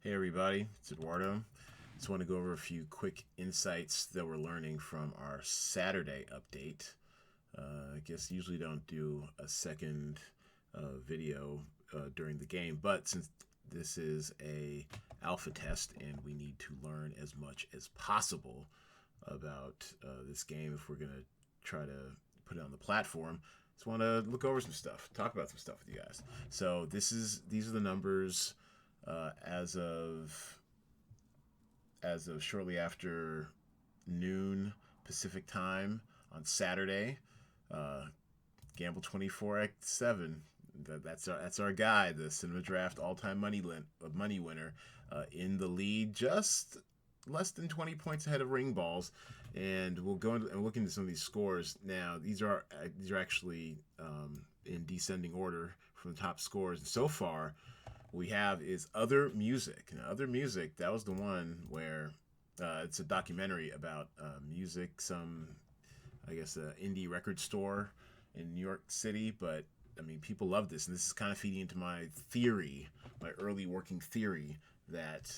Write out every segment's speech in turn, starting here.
Hey everybody, it's Edwardo. Just want to go over a few quick insights that we're learning from our Saturday update. I guess usually don't do a second video during the game, but since this is a alpha test and we need to learn as much as possible about this game if we're gonna try to put it on the platform, just want to look over some stuff, talk about some stuff with you guys. So these are the numbers as of shortly after noon Pacific time on Saturday. Uh, Gamble 24x7. That's our guy, the Cinema Draft all-time money winner, in the lead, just less than 20 points ahead of Ring Balls. And we'll go into and look into some of these scores now. These are actually in descending order from the top scores. And so far, we have is Other Music. Now, Other Music, that was the one where it's a documentary about music, some, I guess, indie record store in New York City. But, I mean, people love this. And this is kind of feeding into my theory, my early working theory, that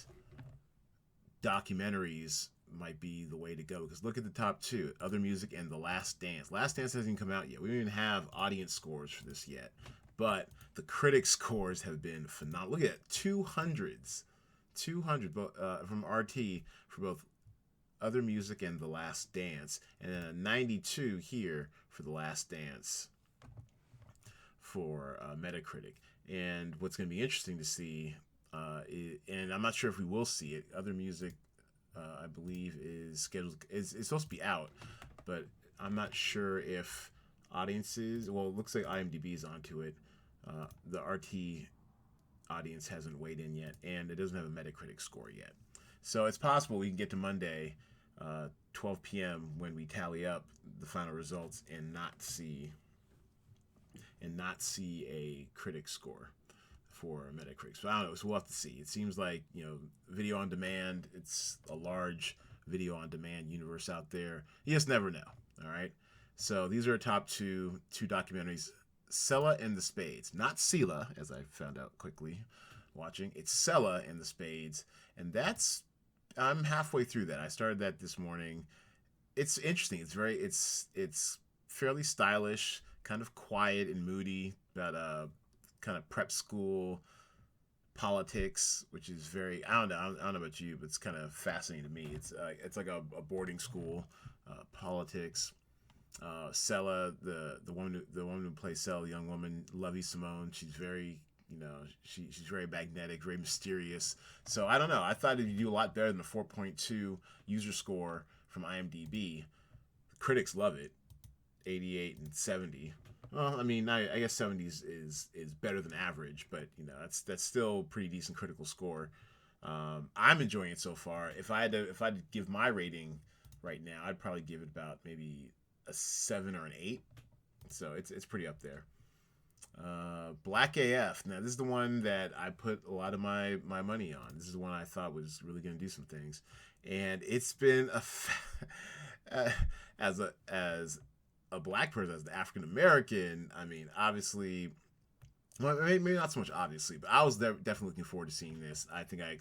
documentaries might be the way to go. Because look at the top two, Other Music and The Last Dance. Last Dance hasn't even come out yet. We don't even have audience scores for this yet. But the critic scores have been phenomenal. Look at it, 200s. 200 from RT for both Other Music and The Last Dance. And then a 92 here for The Last Dance for Metacritic. And what's going to be interesting to see, and I'm not sure if we will see it, Other Music, I believe, is supposed to be out. But I'm not sure if audiences, well, it looks like IMDb is onto it. The RT audience hasn't weighed in yet, and it doesn't have a Metacritic score yet. So it's possible we can get to Monday, 12 p.m. when we tally up the final results and not see a critic score for Metacritic. So I don't know. So we'll have to see. It seems like, video on demand. It's a large video on demand universe out there. You just never know. All right. So these are our top two documentaries. Sella and the Spades, not Sela, as I found out quickly watching. It's Sella and the Spades, and I'm halfway through that. I started that this morning. It's interesting. It's fairly stylish, kind of quiet and moody, about kind of prep school politics, which is very, I don't know about you, but it's kind of fascinating to me. It's like a boarding school, politics. Sella, the woman who plays Sella, the young woman, Lovey Simone, she's very, she's very magnetic, very mysterious. So I don't know. I thought it'd do a lot better than the 4.2 user score from IMDb. The critics love it, 88 and 70. Well, I mean, I guess 70 is better than average, but that's still a pretty decent critical score. I'm enjoying it so far. If I had to give my rating right now, I'd probably give it about maybe a 7 or an 8. So it's pretty up there. Black AF. Now this is the one that I put a lot of my money on. This is the one I thought was really going to do some things, and it's been as a black person, as an African American. I mean, obviously, well, maybe not so much obviously, but I was definitely looking forward to seeing this. I think I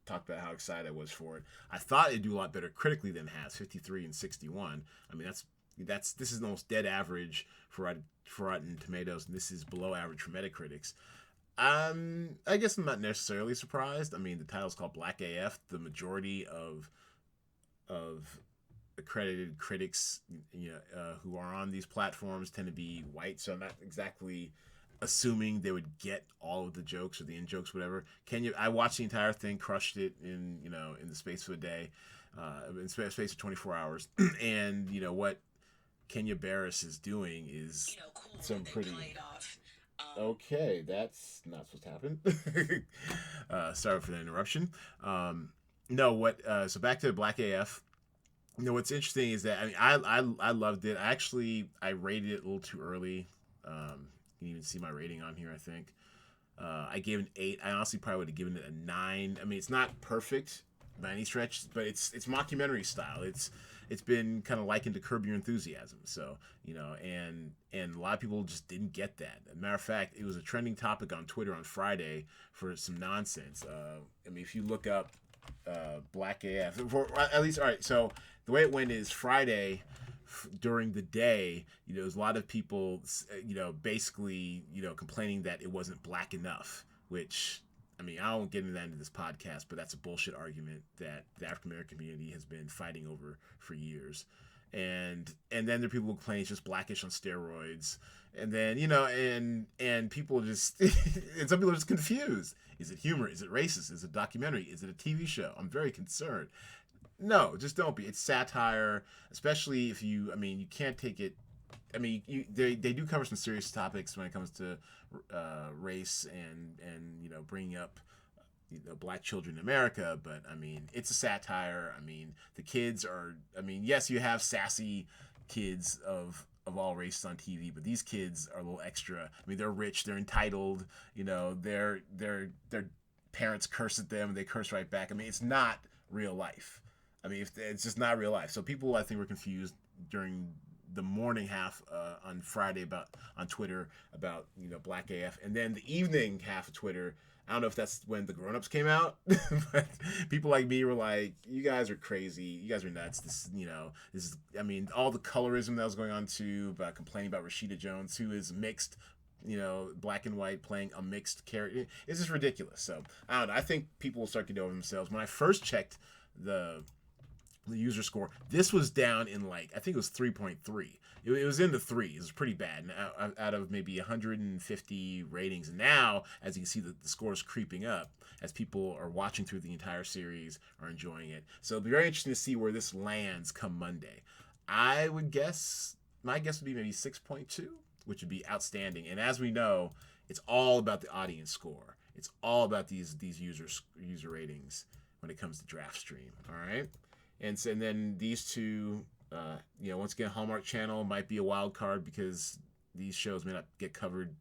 talked about how excited I was for it. I thought it'd do a lot better critically than it has, 53 and 61. I mean, this is almost dead average for Rotten Tomatoes, and this is below average for Metacritics. I guess I'm not necessarily surprised. I mean, the title's called Black AF. The majority of accredited critics, who are on these platforms tend to be white, so I'm not exactly assuming they would get all of the jokes or the in-jokes, whatever. I watched the entire thing, crushed it in the space of a day, in space of 24 hours, and what Kenya Barris is doing is Cool some they pretty. played off. Okay, that's not supposed to happen. Sorry for the interruption. No, what? So back to Black AF. What's interesting is that I loved it. I rated it a little too early. You can even see my rating on here, I think. I gave it an 8. I honestly probably would have given it a 9. I mean, it's not perfect. by any stretch, but it's mockumentary style. It's been kind of likened to Curb Your Enthusiasm. So and a lot of people just didn't get that. As a matter of fact, it was a trending topic on Twitter on Friday for some nonsense. I mean, if you look up Black AF, at least, all right. So the way it went is Friday during the day, there's a lot of people, basically, complaining that it wasn't black enough, which, I mean, I don't get into that into this podcast, but that's a bullshit argument that the African American community has been fighting over for years. And then there are people who claim it's just Blackish on steroids. And then, and people just, and some people are just confused. Is it humor? Is it racist? Is it a documentary? Is it a TV show? I'm very concerned. No, just don't be. It's satire, especially if you can't take it. I mean, they do cover some serious topics when it comes to race and bringing up black children in America, but I mean, it's a satire. I mean, the kids are. I mean, yes, you have sassy kids of all races on TV, but these kids are a little extra. I mean, they're rich, they're entitled. Their parents curse at them, and they curse right back. I mean, it's not real life. I mean, it's just not real life. So people, I think, were confused during the morning half on Friday on Twitter about Black AF, and then the evening half of Twitter. I don't know if that's when the grown-ups came out, but people like me were like, "You guys are crazy. You guys are nuts." This is. I mean, all the colorism that was going on too, about complaining about Rashida Jones, who is mixed. Black and white playing a mixed character. It's just ridiculous. So I don't know. I think people will start to get over themselves. When I first checked the user score, this was down in I think it was 3.3. It was in the threes. It was pretty bad, and out of maybe 150 ratings. And now, as you can see, the score is creeping up as people are watching through the entire series, are enjoying it. So it'll be very interesting to see where this lands come Monday. I would guess, my guess would be maybe 6.2, which would be outstanding. And as we know, it's all about the audience score. It's all about these user ratings when it comes to DraftStream. All right. And then these two, once again, Hallmark Channel might be a wild card because these shows may not get covered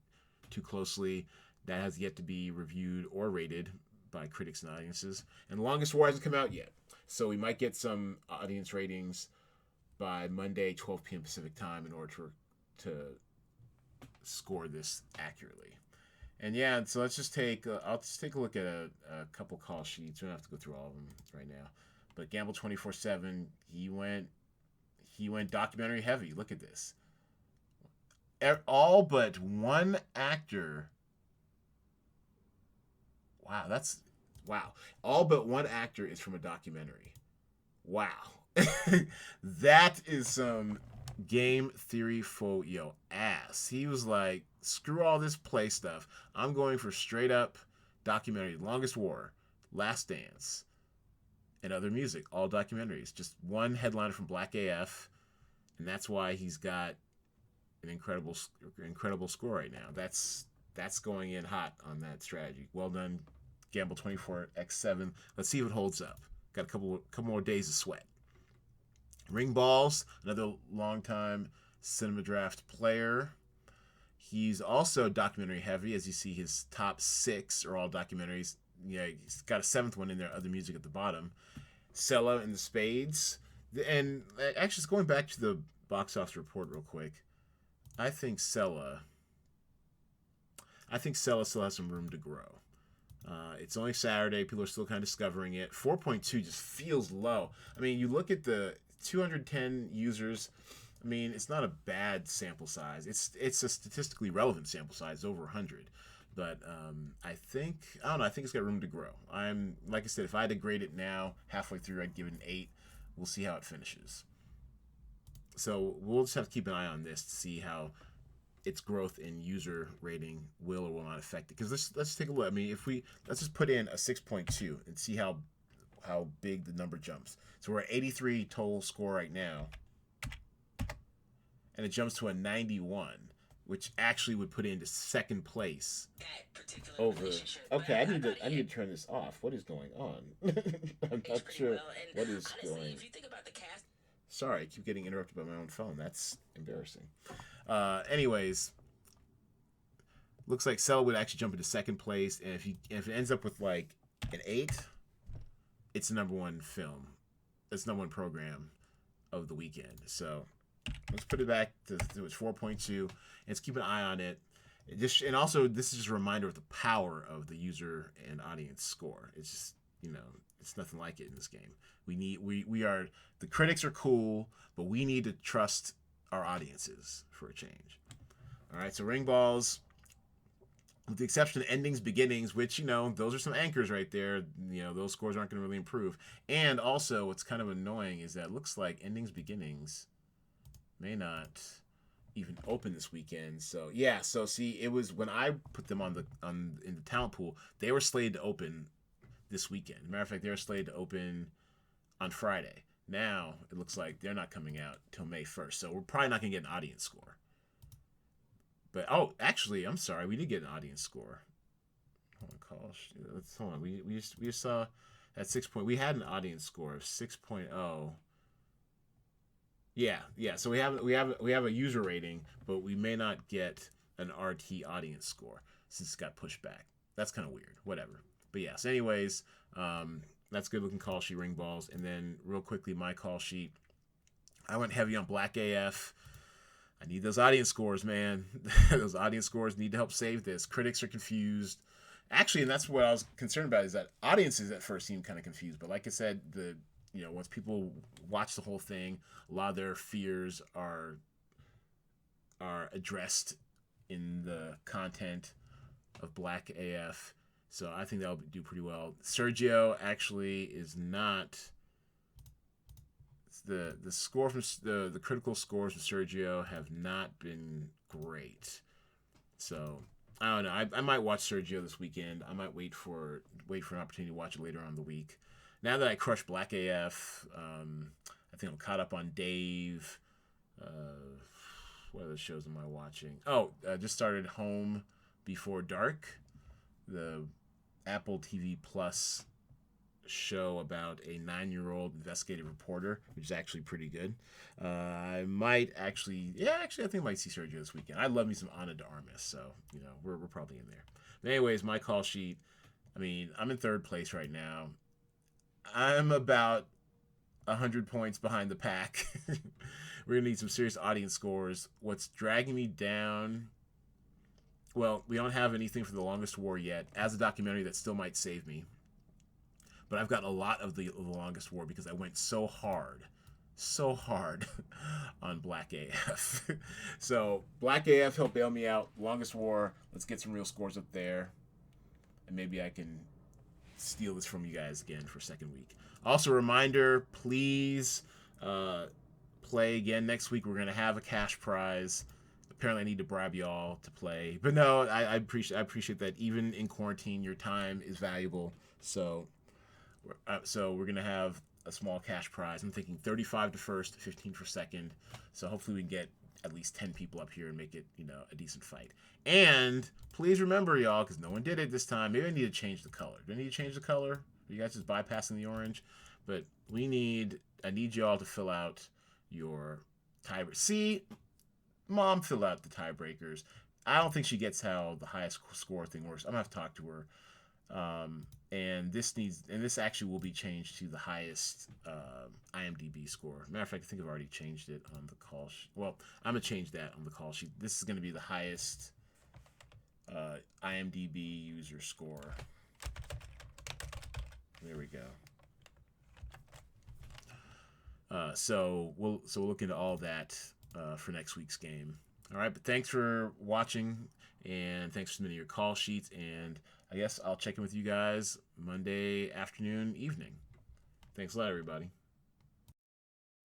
too closely. That has yet to be reviewed or rated by critics and audiences. And Longest War hasn't come out yet. So we might get some audience ratings by Monday, 12 p.m. Pacific time in order to score this accurately. And yeah, so let's just I'll just take a look at a couple call sheets. We don't have to go through all of them right now. But Gamble 24/7, he went documentary heavy. Look at this. All but one actor. Wow. All but one actor is from a documentary. Wow. That is some game theory for ass. He was like, screw all this play stuff. I'm going for straight up documentary. Longest War, Last Dance, and other music, all documentaries. Just one headliner from Black AF, and that's why he's got an incredible score right now. That's going in hot on that strategy. Well done, Gamble 24x7. Let's see if it holds up. Got a couple more days of sweat. Ring Balls, another longtime Cinema Draft player. He's also documentary heavy, as you see his top 6 are all documentaries. Yeah, he's got a 7th one in there, other music at the bottom. Sella and the Spades. And actually, just going back to the box office report real quick, I think Sella still has some room to grow. It's only Saturday. People are still kind of discovering it. 4.2 just feels low. I mean, you look at the 210 users. I mean, it's not a bad sample size. It's a statistically relevant sample size, over 100. But I think it's got room to grow. Like I said, if I had to grade it now, halfway through, I'd give it an 8. We'll see how it finishes. So we'll just have to keep an eye on this to see how its growth in user rating will or will not affect it. Because let's take a look. I mean, let's just put in a 6.2 and see how big the number jumps. So we're at 83 total score right now, and it jumps to a 91. Which actually would put it into second place over. Okay, I need to turn this off. What is going on? I'm not sure what is going. Sorry, I keep getting interrupted by my own phone. That's embarrassing. Anyways, looks like Cell would actually jump into second place, and if it ends up with like an 8, it's the number one film. It's the number one program of the weekend. So let's put it back to its 4.2. And let's keep an eye on it. And also, this is just a reminder of the power of the user and audience score. It's just, it's nothing like it in this game. The critics are cool, but we need to trust our audiences for a change. All right, so ring balls, with the exception of endings, beginnings, which, those are some anchors right there. Those scores aren't going to really improve. And also, what's kind of annoying is that it looks like endings, beginnings may not even open this weekend. So yeah, so see, it was when I put them in the talent pool, they were slated to open this weekend. Matter of fact, they were slated to open on Friday. Now it looks like they're not coming out till May 1st, so we're probably not gonna get an audience score. But actually, I'm sorry, we did get an audience score. Hold on. We just saw at 6 point. We had an audience score of 6.0. Yeah. So we have a user rating, but we may not get an RT audience score since it's got pushed back. That's kind of weird. Whatever. But yes. Anyways, that's good looking call sheet, ring balls, and then real quickly my call sheet. I went heavy on Black AF. I need those audience scores, man. Those audience scores need to help save this. Critics are confused. Actually, and that's what I was concerned about, is that audiences at first seemed kind of confused. But like I said, once people watch the whole thing, a lot of their fears are addressed in the content of Black AF. So I think that'll do pretty well. Sergio actually is not the score from the critical scores from Sergio have not been great. So I don't know. I might watch Sergio this weekend. I might wait for an opportunity to watch it later on in the week. Now that I crushed Black AF, I think I'm caught up on Dave. What other shows am I watching? I just started Home Before Dark, the Apple TV Plus show about a 9-year-old investigative reporter, which is actually pretty good. I might actually, I think I might see Sergio this weekend. I love me some Ana de Armas, so we're probably in there. But anyways, my call sheet. I mean, I'm in third place right now. I'm about 100 points behind the pack. We're gonna need some serious audience scores. What's dragging me down? Well, we don't have anything for The Longest War yet. As a documentary, that still might save me. But I've got a lot of the Longest War because I went so hard on Black AF. So Black AF helped bail me out. Longest War, let's get some real scores up there. And maybe I can steal this from you guys again for second week. Also, a reminder, please play again next week. We're going to have a cash prize. Apparently I need to bribe y'all to play. But no, I appreciate that. Even in quarantine, your time is valuable. So we're going to have a small cash prize. I'm thinking 35 to first, 15 for second. So hopefully we can get at least 10 people up here and make it, a decent fight. And please remember, y'all, because no one did it this time, maybe I need to change the color. Do I need to change the color? Are you guys just bypassing the orange? But I need y'all to fill out your tiebreakers. See, Mom fill out the tiebreakers. I don't think she gets how the highest score thing works. I'm going to have to talk to her. And this actually will be changed to the highest IMDb score. Matter of fact, I think I've already changed it on the call sheet. Well, I'm going to change that on the call sheet. This is going to be the highest IMDb user score. There we go. So we'll look into all that for next week's game. All right, but thanks for watching, and thanks for submitting your call sheets, and I guess I'll check in with you guys Monday afternoon, evening. Thanks a lot, everybody.